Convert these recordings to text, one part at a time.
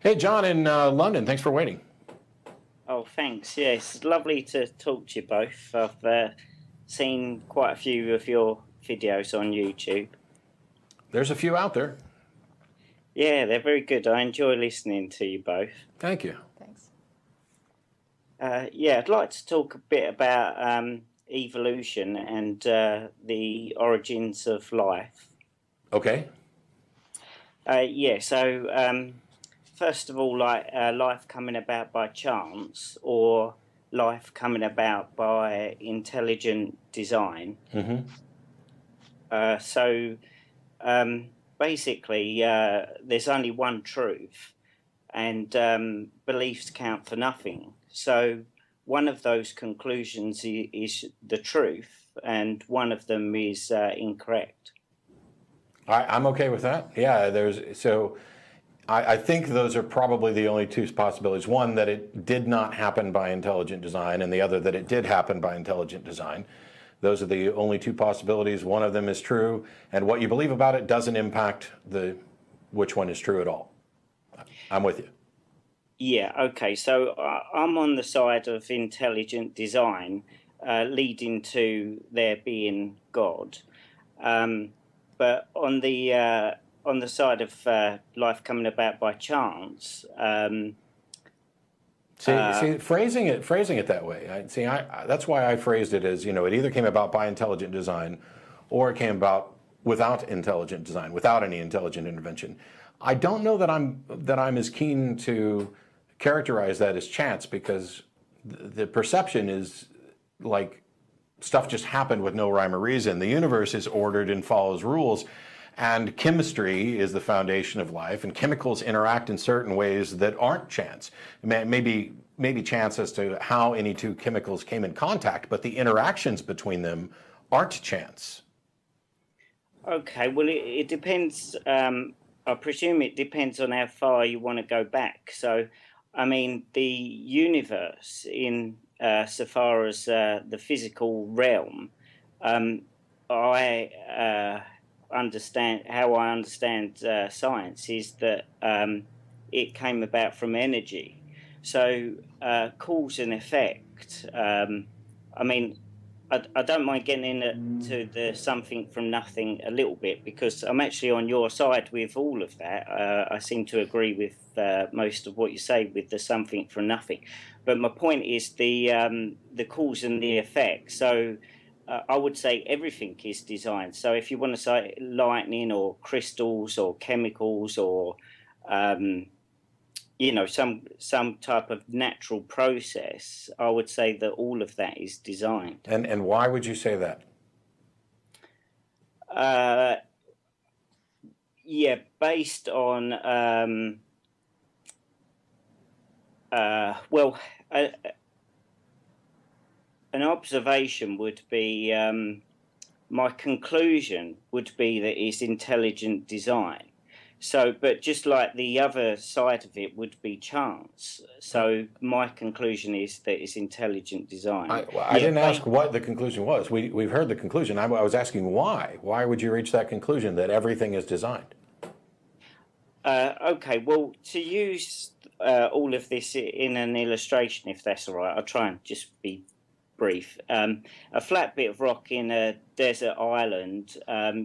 Hey, John in London. Thanks for waiting. Oh, thanks. Yeah, it's lovely to talk to you both. I've seen quite a few of your videos on YouTube. There's a few out there. Yeah, they're very good. I enjoy listening to you both. Thank you. Thanks. Yeah, I'd like to talk a bit about evolution and the origins of life. Okay. Yeah, so first of all, like life coming about by chance or life coming about by intelligent design. Mm-hmm. So basically, there's only one truth, and beliefs count for nothing. So one of those conclusions is the truth, and one of them is incorrect. I'm okay with that. Yeah, I think those are probably the only two possibilities. One, that it did not happen by intelligent design, and the other, that it did happen by intelligent design. Those are the only two possibilities. One of them is true, and what you believe about it doesn't impact which one is true at all. I'm with you. Yeah, okay. So I'm on the side of intelligent design, leading to there being God. But on the side of life coming about by chance. See, phrasing it that way. That's why I phrased it as, it either came about by intelligent design, or it came about without intelligent design, without any intelligent intervention. I don't know that I'm as keen to characterize that as chance, because the perception is like stuff just happened with no rhyme or reason. The universe is ordered and follows rules. And chemistry is the foundation of life, and chemicals interact in certain ways that aren't chance. Maybe chance as to how any two chemicals came in contact, but the interactions between them aren't chance. Okay, well, it depends. I presume it depends on how far you want to go back. So, I mean, the universe, in so far as the physical realm, I understand science is that it came about from energy. So cause and effect. I mean, I don't mind getting into the something from nothing a little bit, because I'm actually on your side with all of that. I seem to agree with most of what you say with the something from nothing. But my point is the cause and the effect. So I would say everything is designed. So if you want to say lightning or crystals or chemicals or some type of natural process, I would say that all of that is designed. And why would you say that? Yeah, based on an observation would be, my conclusion would be that it's intelligent design. So, but just like the other side of it would be chance. So my conclusion is that it's intelligent design. I didn't ask what the conclusion was. We've heard the conclusion. I was asking why. Why would you reach that conclusion that everything is designed? Okay, well, to use all of this in an illustration, if that's all right, I'll try and just be brief. A flat bit of rock in a desert island,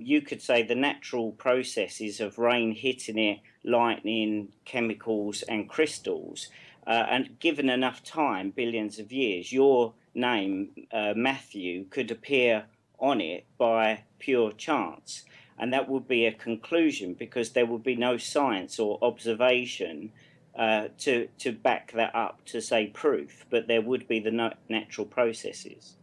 you could say the natural processes of rain hitting it, lightning, chemicals and crystals, and given enough time, billions of years, your name, Matthew, could appear on it by pure chance. And that would be a conclusion, because there would be no science or observation to back that up to say proof, but there would be the natural processes.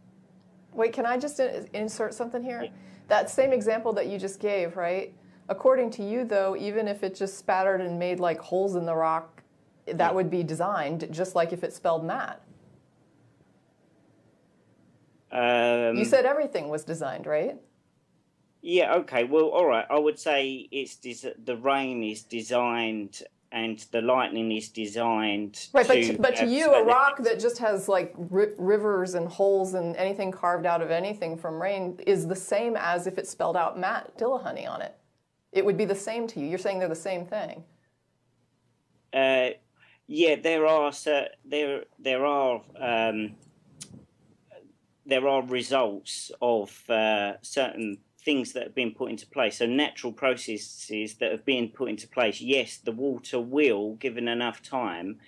Wait, can I just insert something here? Yeah. That same example that you just gave, right? According to you, though, even if it just spattered and made like holes in the rock, that would be designed, just like if it spelled Matt. You said everything was designed, right? Yeah, okay. Well, all right. I would say the rain is designed and the lightning is designed. Right, but to you, a rock that just has like rivers and holes and anything carved out of anything from rain is the same as if it spelled out Matt Dillahunty on it. It would be the same to you. You're saying they're the same thing. Yeah, there are results of certain things that have been put into place. So natural processes that have been put into place. Yes, the water will, given enough time,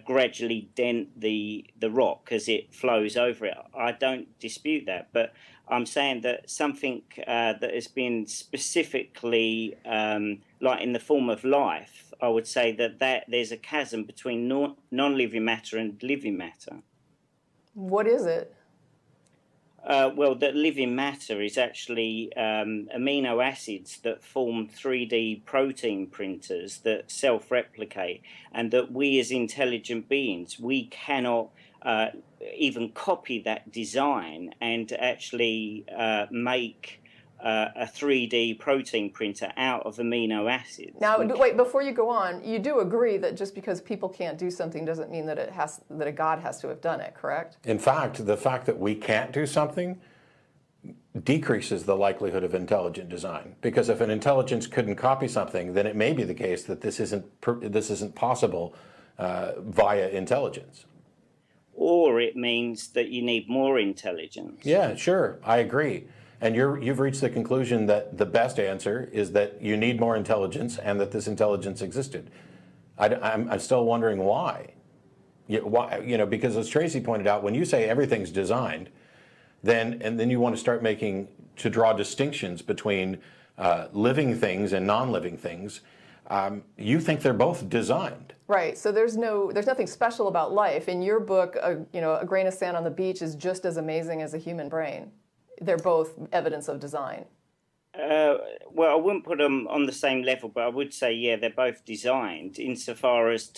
gradually dent the rock as it flows over it. I don't dispute that, but I'm saying that something that has been specifically, like in the form of life, I would say that there's a chasm between non-living matter and living matter. What is it? Well, that living matter is actually amino acids that form 3D protein printers that self-replicate, and that we as intelligent beings, we cannot even copy that design and actually make a 3D protein printer out of amino acids. Now, wait, before you go on, you do agree that just because people can't do something doesn't mean that that a God has to have done it, correct? In fact, the fact that we can't do something decreases the likelihood of intelligent design, because if an intelligence couldn't copy something, then it may be the case that this isn't possible via intelligence. Or it means that you need more intelligence. Yeah, sure, I agree. And you've reached the conclusion that the best answer is that you need more intelligence and that this intelligence existed. I'm still wondering why. Why, because as Tracie pointed out, when you say everything's designed, then you want to start to draw distinctions between living things and non-living things. You think they're both designed. Right. So there's nothing special about life. In your book, a grain of sand on the beach is just as amazing as a human brain. They're both evidence of design. Well, I wouldn't put them on the same level, but I would say, yeah, they're both designed insofar as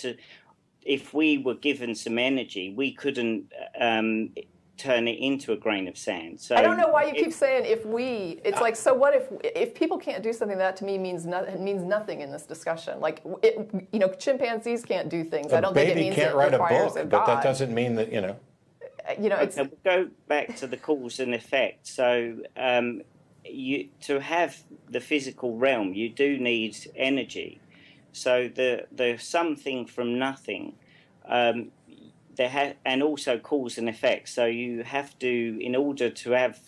if we were given some energy, we couldn't turn it into a grain of sand. So I don't know why you keep saying it's like, so what if people can't do something, that to me means nothing in this discussion. Like, chimpanzees can't do things. I don't think it means can't it write a requires book, a but God. that doesn't mean that, it's... We'll go back to the cause and effect. So to have the physical realm, you do need energy. So the something from nothing, and also cause and effect. So you have to, in order to have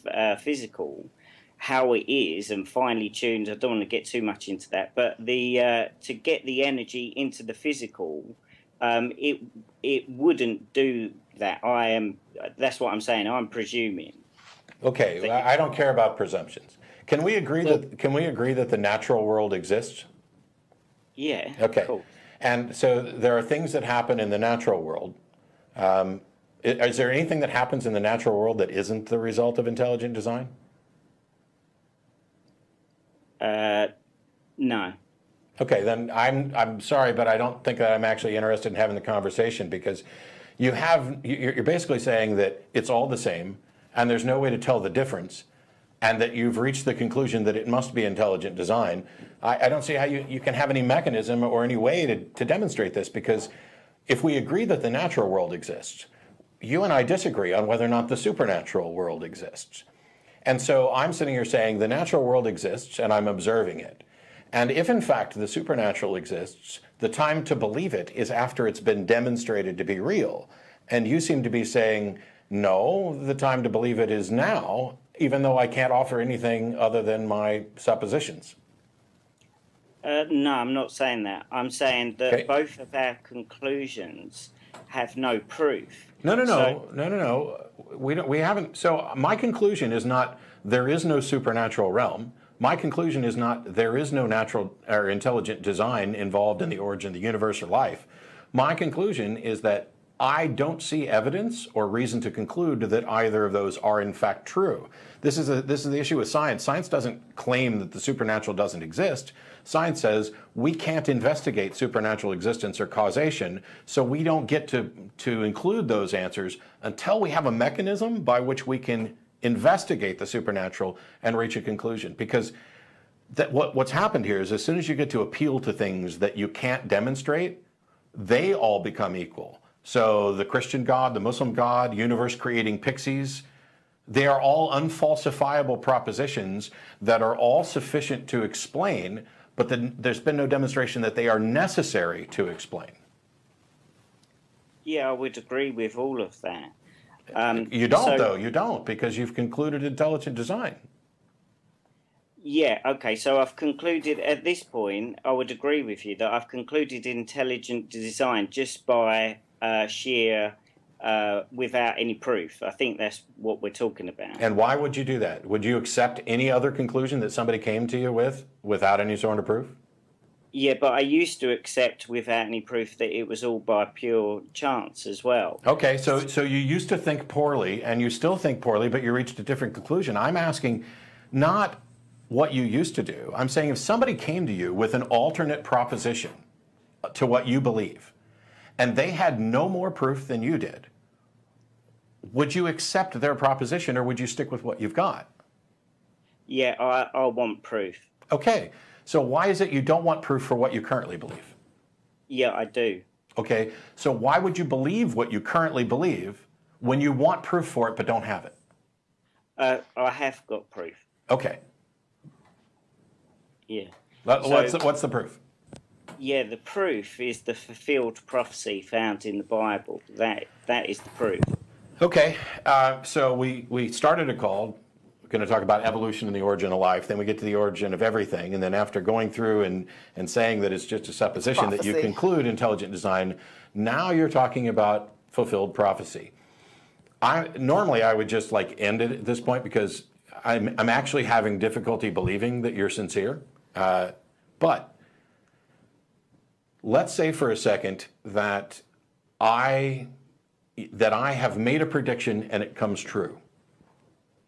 physical, how it is and finely tuned. I don't want to get too much into that, but to get the energy into the physical, it wouldn't do that. That's what I'm saying. I'm presuming. Okay, well, I don't care about presumptions. Can we agree that the natural world exists? Yeah. Okay. Cool. And so there are things that happen in the natural world. Is there anything that happens in the natural world that isn't the result of intelligent design? No. Okay, then I'm sorry, but I don't think that I'm actually interested in having the conversation, because you're basically saying that it's all the same and there's no way to tell the difference, and that you've reached the conclusion that it must be intelligent design. I don't see how you can have any mechanism or any way to demonstrate this, because if we agree that the natural world exists, you and I disagree on whether or not the supernatural world exists. And so I'm sitting here saying the natural world exists and I'm observing it. And if in fact the supernatural exists, the time to believe it is after it's been demonstrated to be real. And you seem to be saying, no, the time to believe it is now, even though I can't offer anything other than my suppositions. No, I'm not saying that. I'm saying that both of our conclusions have no proof. No. We haven't. So my conclusion is not there is no supernatural realm. My conclusion is not there is no natural or intelligent design involved in the origin of the universe or life. My conclusion is that I don't see evidence or reason to conclude that either of those are in fact true. This is the issue with science. Science doesn't claim that the supernatural doesn't exist. Science says we can't investigate supernatural existence or causation, so we don't get to include those answers until we have a mechanism by which we can investigate the supernatural and reach a conclusion. Because what's happened here is as soon as you get to appeal to things that you can't demonstrate, they all become equal. So the Christian God, the Muslim God, universe-creating pixies, they are all unfalsifiable propositions that are all sufficient to explain, but then there's been no demonstration that they are necessary to explain. Yeah, I would agree with all of that. You don't, though. You don't, because you've concluded intelligent design. Yeah, okay, so I've concluded at this point, I would agree with you that I've concluded intelligent design just by sheer, without any proof. I think that's what we're talking about. And why would you do that? Would you accept any other conclusion that somebody came to you with without any sort of proof? Yeah, but I used to accept without any proof that it was all by pure chance as well. Okay, so you used to think poorly, and you still think poorly, but you reached a different conclusion. I'm asking not what you used to do. I'm saying if somebody came to you with an alternate proposition to what you believe, and they had no more proof than you did, would you accept their proposition, or would you stick with what you've got? Yeah, I want proof. Okay, so why is it you don't want proof for what you currently believe? Yeah, I do. Okay, so why would you believe what you currently believe when you want proof for it but don't have it? I have got proof. Okay. Yeah. What's the proof? Yeah, the proof is the fulfilled prophecy found in the Bible. That is the proof. Okay, so we started a call. We're going to talk about evolution and the origin of life. Then we get to the origin of everything. And then after going through and saying that it's just a supposition that you conclude intelligent design, now you're talking about fulfilled prophecy. Normally I would just like end it at this point because I'm actually having difficulty believing that you're sincere. But let's say for a second that I have made a prediction and it comes true.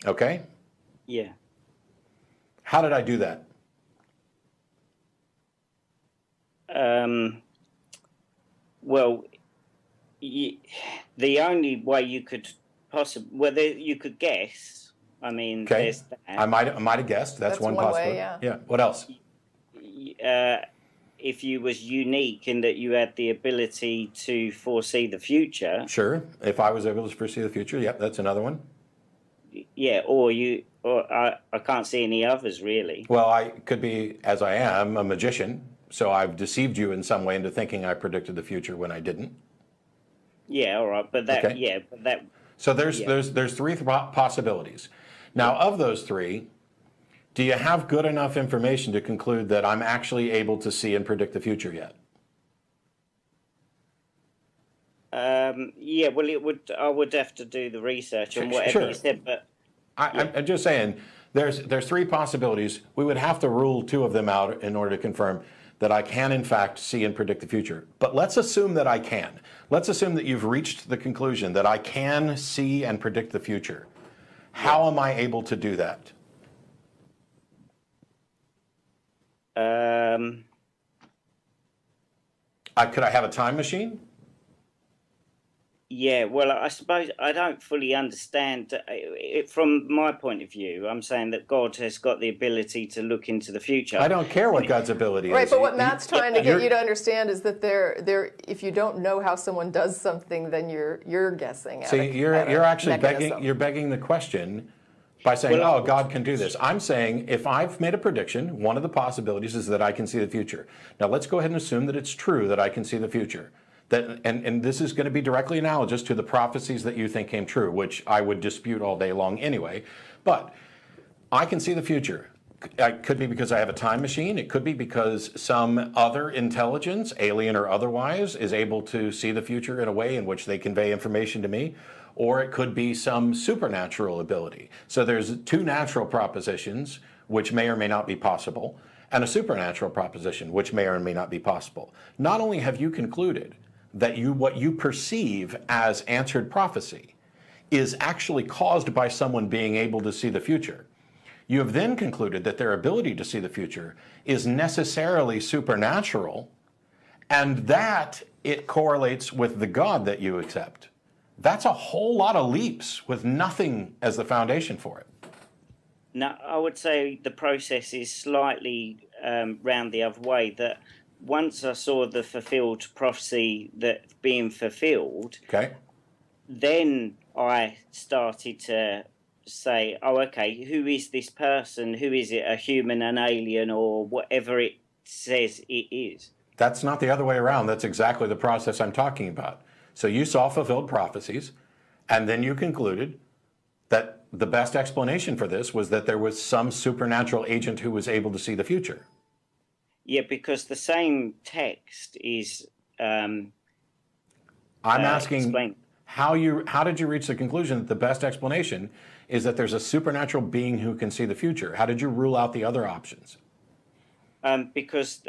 Okay? Yeah. How did I do that? Well, the only way you could possibly, you could guess. I mean, okay. There's that. I might have guessed. That's one possibility. Way, yeah. Yeah. What else? If you was unique in that you had the ability to foresee the future. Sure. If I was able to foresee the future, yep, that's another one. Yeah, or I can't see any others really. Well, I could be, as I am, a magician, so I've deceived you in some way into thinking I predicted the future when I didn't. Yeah, all right, but that, okay. Yeah, but that. So there's three possibilities. Now, of those three, do you have good enough information to conclude that I'm actually able to see and predict the future yet? Yeah, well, I would have to do the research on whatever you said, but I'm just saying there's three possibilities. We would have to rule two of them out in order to confirm that I can in fact see and predict the future. But let's assume that I can. Let's assume that you've reached the conclusion that I can see and predict the future. How am I able to do that? Could I have a time machine? Yeah, well, I suppose I don't fully understand it from my point of view. I'm saying that God has got the ability to look into the future. I don't care what God's ability is. Right, but what Matt's trying to get you to understand is that if you don't know how someone does something, then you're guessing. You're actually begging the question by saying, "Oh, God can do this." I'm saying if I've made a prediction, one of the possibilities is that I can see the future. Now, let's go ahead and assume that it's true that I can see the future. And this is going to be directly analogous to the prophecies that you think came true, which I would dispute all day long anyway. But I can see the future. It could be because I have a time machine. It could be because some other intelligence, alien or otherwise, is able to see the future in a way in which they convey information to me. Or it could be some supernatural ability. So there's two natural propositions, which may or may not be possible, and a supernatural proposition, which may or may not be possible. Not only have you concluded that what you perceive as answered prophecy is actually caused by someone being able to see the future, you have then concluded that their ability to see the future is necessarily supernatural, and that it correlates with the God that you accept. That's a whole lot of leaps with nothing as the foundation for it. Now, I would say the process is slightly round the other way, that once I saw the fulfilled prophecy that's being fulfilled, okay, then I started to say, oh, okay, who is this person? Who is it, a human, an alien, or whatever it says it is. That's not the other way around. That's exactly the process I'm talking about. So you saw fulfilled prophecies, and then you concluded that the best explanation for this was that there was some supernatural agent who was able to see the future. Yeah, because the same text is. I'm asking explain. how did you reach the conclusion that the best explanation is that there's a supernatural being who can see the future? How did you rule out the other options? Because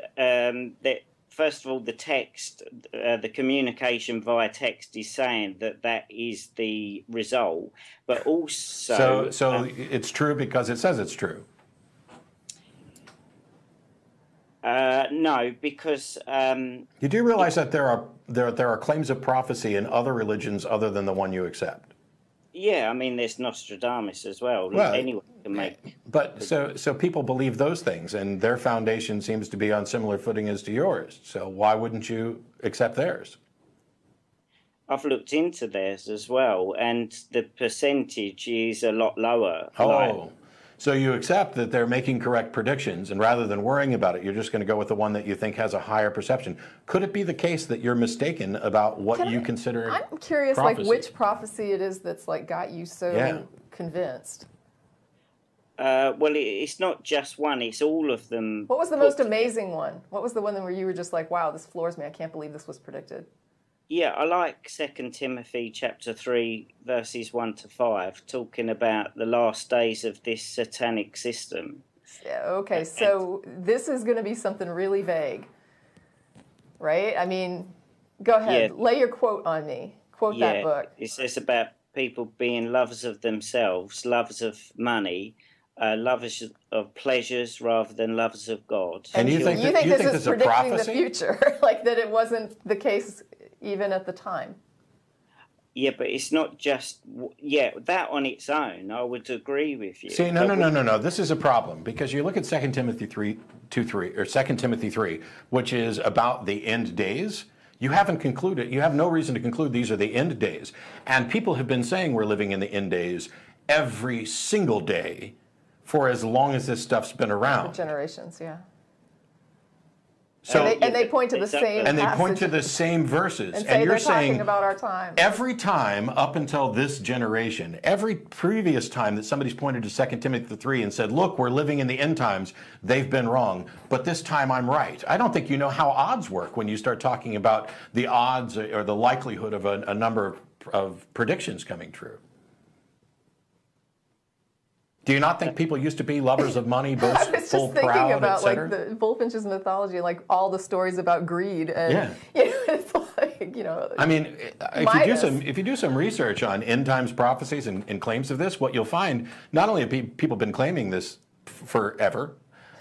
first of all, the text, the communication via text is saying that is the result, but also... So it's true because it says it's true. No, because... you do realize that there are claims of prophecy in other religions other than the one you accept? Yeah, I mean, there's Nostradamus as well. Anyone can make... But so people believe those things, and their foundation seems to be on similar footing as to yours. So why wouldn't you accept theirs? I've looked into theirs as well, and the percentage is a lot lower. Oh, so you accept that they're making correct predictions, and rather than worrying about it, you're just going to go with the one that you think has a higher perception. Could it be the case that you're mistaken about what you consider I'm curious, prophecy? like, which prophecy it is that's, like, got you so convinced? Well, it's not just one, it's all of them. What was the most amazing one? What was the one where you were just like, wow, this floors me, I can't believe this was predicted? Yeah, I like 2 Timothy chapter 3, verses 1 to 5, talking about the last days of this satanic system. Yeah, okay, so this is going to be something really vague, right? I mean, go ahead, lay your quote on me. Quote that book. It says about people being lovers of themselves, lovers of money, lovers of pleasures rather than lovers of God. And you think this is predicting the future, like that it wasn't the case even at the time? Yeah, but it's not just, that on its own, I would agree with you. See, no. This is a problem, because you look at 2 Timothy 3, or 2 Timothy 3, which is about the end days. You haven't concluded, you have no reason to conclude these are the end days. And people have been saying we're living in the end days every single day for as long as this stuff's been around. For generations, yeah. So, and they point to the same and they point to the same verses, and say you're they're saying talking about our time. Every time up until this generation, every previous time that somebody's pointed to 2 Timothy 3 and said, look, we're living in the end times, they've been wrong, but this time I'm right. I don't think you know how odds work when you start talking about the odds or the likelihood of a number of predictions coming true. Do you not think people used to be lovers of money, boastful, I was just thinking proud, about like etc.? the Bullfinch's mythology, like all the stories about greed, and it's like, I mean, if you do some research on end times prophecies and claims of this, what you'll find, not only have people been claiming this forever,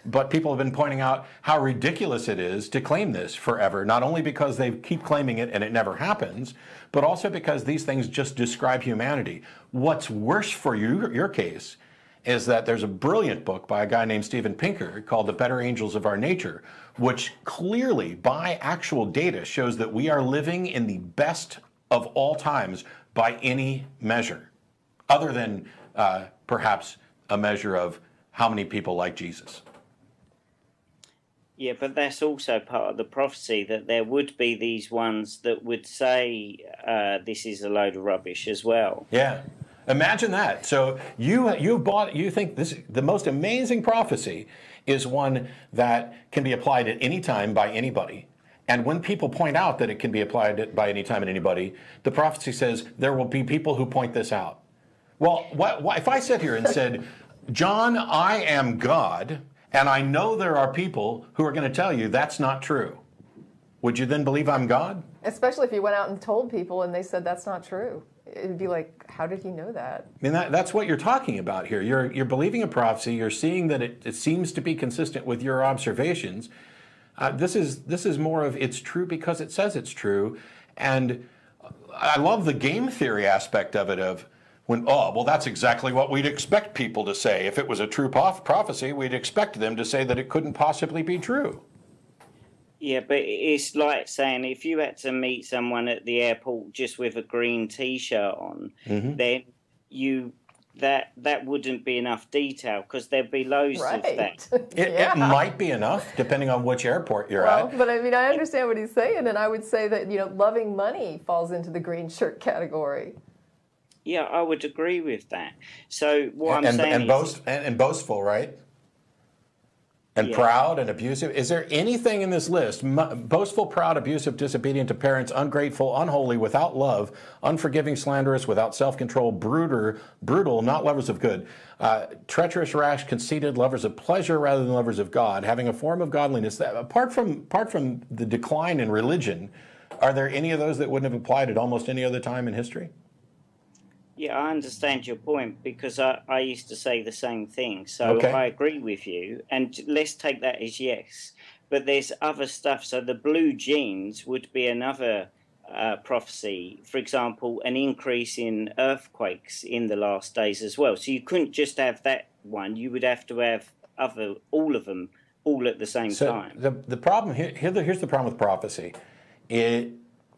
but people have been pointing out how ridiculous it is to claim this forever, not only because they keep claiming it and it never happens, but also because these things just describe humanity. What's worse for your case is that there's a brilliant book by a guy named Steven Pinker called The Better Angels of Our Nature, which clearly, by actual data, shows that we are living in the best of all times by any measure, other than perhaps a measure of how many people like Jesus. Yeah, but that's also part of the prophecy, that there would be these ones that would say this is a load of rubbish as well. Yeah. Imagine that. So you think the most amazing prophecy is one that can be applied at any time by anybody. And when people point out that it can be applied by any time and anybody, the prophecy says there will be people who point this out. Well, if I sat here and said, John, I am God, and I know there are people who are going to tell you that's not true, would you then believe I'm God? Especially if you went out and told people and they said that's not true. It'd be like, how did he know that? I mean, that's what you're talking about here. You're believing a prophecy. You're seeing that it seems to be consistent with your observations. This is more of it's true because it says it's true. And I love the game theory aspect of it, of when, well, that's exactly what we'd expect people to say. If it was a true prophecy, we'd expect them to say that it couldn't possibly be true. Yeah, but it's like saying if you had to meet someone at the airport just with a green T-shirt on, then you that wouldn't be enough detail, because there'd be loads of that. It might be enough, depending on which airport you're at. But I mean, I understand what he's saying, and I would say that, loving money falls into the green shirt category. Yeah, I would agree with that. So what I'm saying is... And boastful, right? And proud and abusive. Is there anything in this list? Boastful, proud, abusive, disobedient to parents, ungrateful, unholy, without love, unforgiving, slanderous, without self-control, brutal, not lovers of good, treacherous, rash, conceited, lovers of pleasure rather than lovers of God, having a form of godliness. That, apart from the decline in religion, are there any of those that wouldn't have applied at almost any other time in history? Yeah, I understand your point, because I used to say the same thing. So I agree with you, and let's take that as yes. But there's other stuff. So the blue jeans would be another prophecy. For example, an increase in earthquakes in the last days as well. So you couldn't just have that one. You would have to have all of them all at the same time. The problem here's the problem with prophecy.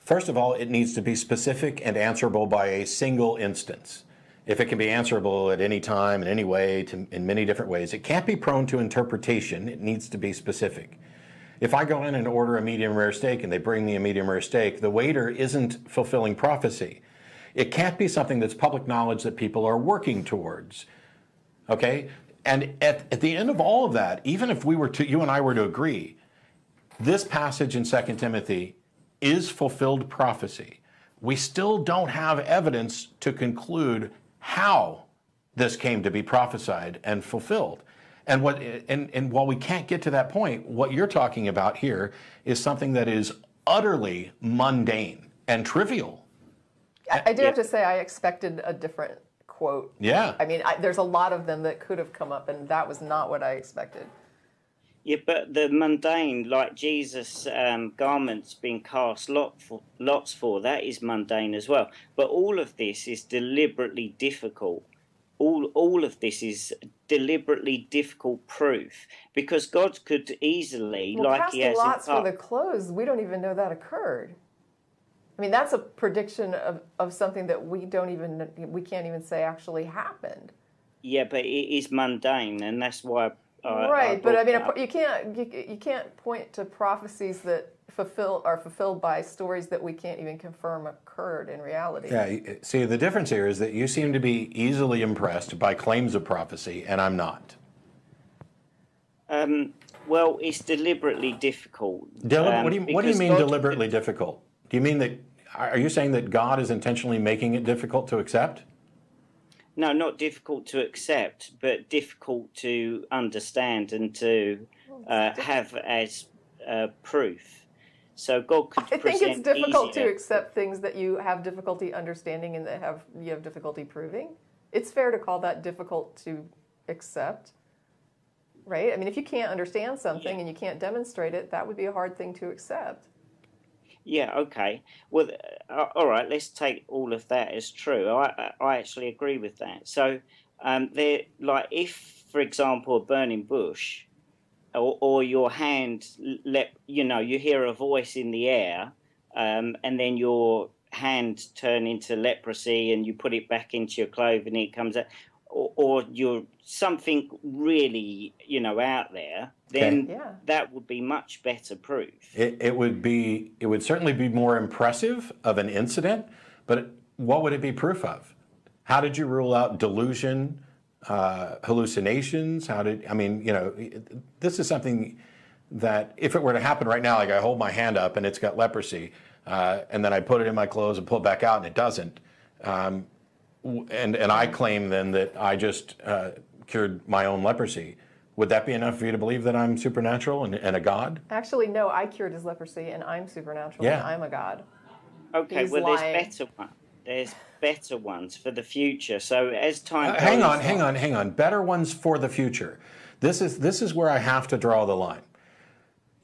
First of all, it needs to be specific and answerable by a single instance. If it can be answerable at any time, in any way, in many different ways, it can't be prone to interpretation. It needs to be specific. If I go in and order a medium rare steak and they bring me a medium rare steak, the waiter isn't fulfilling prophecy. It can't be something that's public knowledge that people are working towards. Okay? And at the end of all of that, even if you and I were to agree, this passage in 2 Timothy is fulfilled prophecy, we still don't have evidence to conclude how this came to be prophesied and fulfilled. And while we can't get to that point, what you're talking about here is something that is utterly mundane and trivial. I do have to say I expected a different quote. Yeah. I mean, there's a lot of them that could have come up, and that was not what I expected. Yeah, but the mundane, like Jesus' garments being cast lots for, that is mundane as well. But all of this is deliberately difficult. All of this is deliberately difficult proof, because God could easily, like he has casting lots for the clothes, we don't even know that occurred. I mean, that's a prediction of something that we can't even say actually happened. Yeah, but it is mundane, and that's why. Right, but I mean, you can't point to prophecies that are fulfilled by stories that we can't even confirm occurred in reality. Yeah, see, the difference here is that you seem to be easily impressed by claims of prophecy, and I'm not. Well, it's deliberately difficult. What do you mean deliberately difficult? Do you mean that? Are you saying that God is intentionally making it difficult to accept? No, not difficult to accept, but difficult to understand and to have as proof. So God could present I think it's difficult easier. to accept things that you have difficulty understanding and that you have difficulty proving. It's fair to call that difficult to accept, right? I mean, if you can't understand something and you can't demonstrate it, that would be a hard thing to accept. Yeah, okay. Well, all right, let's take all of that as true. I actually agree with that. So, if, for example, a burning bush or your hand, you hear a voice in the air, and then your hand turn into leprosy and you put it back into your clothes and it comes out, or you're something really, out there, then that would be much better proof. It would certainly be more impressive of an incident, but what would it be proof of? How did you rule out delusion, hallucinations? This is something that if it were to happen right now, like I hold my hand up and it's got leprosy, and then I put it in my clothes and pull it back out and it doesn't, and I claim then that I just cured my own leprosy. Would that be enough for you to believe that I'm supernatural and a god? Actually, no, I cured his leprosy and I'm supernatural and I'm a god. Okay, He's lying. There's better ones for the future. So as time goes hang on. Better ones for the future. This is where I have to draw the line.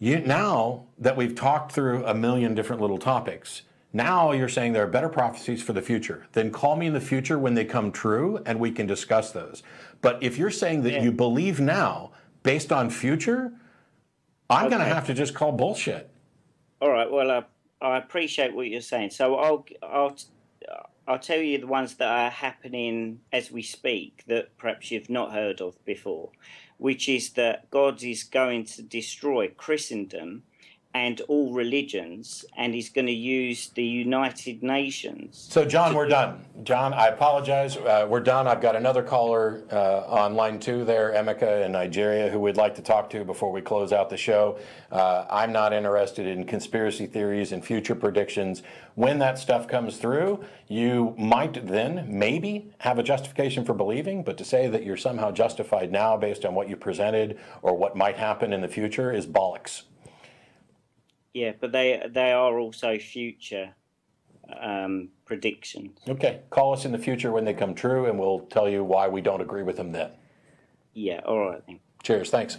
Now that we've talked through a million different little topics, now you're saying there are better prophecies for the future. Then call me in the future when they come true and we can discuss those. But if you're saying that you believe now based on future, I'm going to have to just call I'll tell you the ones that are happening as we speak that perhaps you've not heard of before, which is that God is going to destroy Christendom and all religions, and he's going to use the United Nations. So, John, we're done. John, I apologize. We're done. I've got another caller on line 2 there, Emeka in Nigeria, who we'd like to talk to before we close out the show. I'm not interested in conspiracy theories and future predictions. When that stuff comes through, you might then maybe have a justification for believing, but to say that you're somehow justified now based on what you presented or what might happen in the future is bollocks. Yeah, but they are also future predictions. Okay, call us in the future when they come true, and we'll tell you why we don't agree with them then. Yeah, all right then. Cheers, thanks.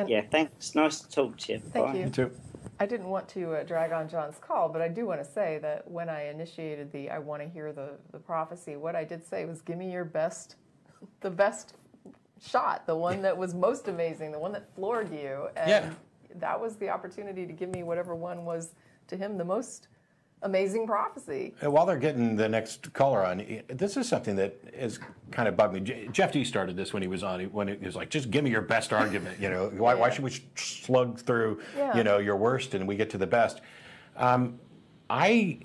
Yeah, thanks. Nice to talk to you. Thank Bye. you. You too. I didn't want to drag on John's call, but I do want to say that when I initiated I want to hear the prophecy, what I did say was, give me your best, the best shot, the one that was most amazing, the one that floored you. And that was the opportunity to give me whatever one was, to him, the most amazing prophecy. And while they're getting the next caller on, this is something that is kind of bugged me. Jeff D started this when he was on, when it was like, just give me your best argument. You know, why should we slug through, you know, your worst and we get to the best? I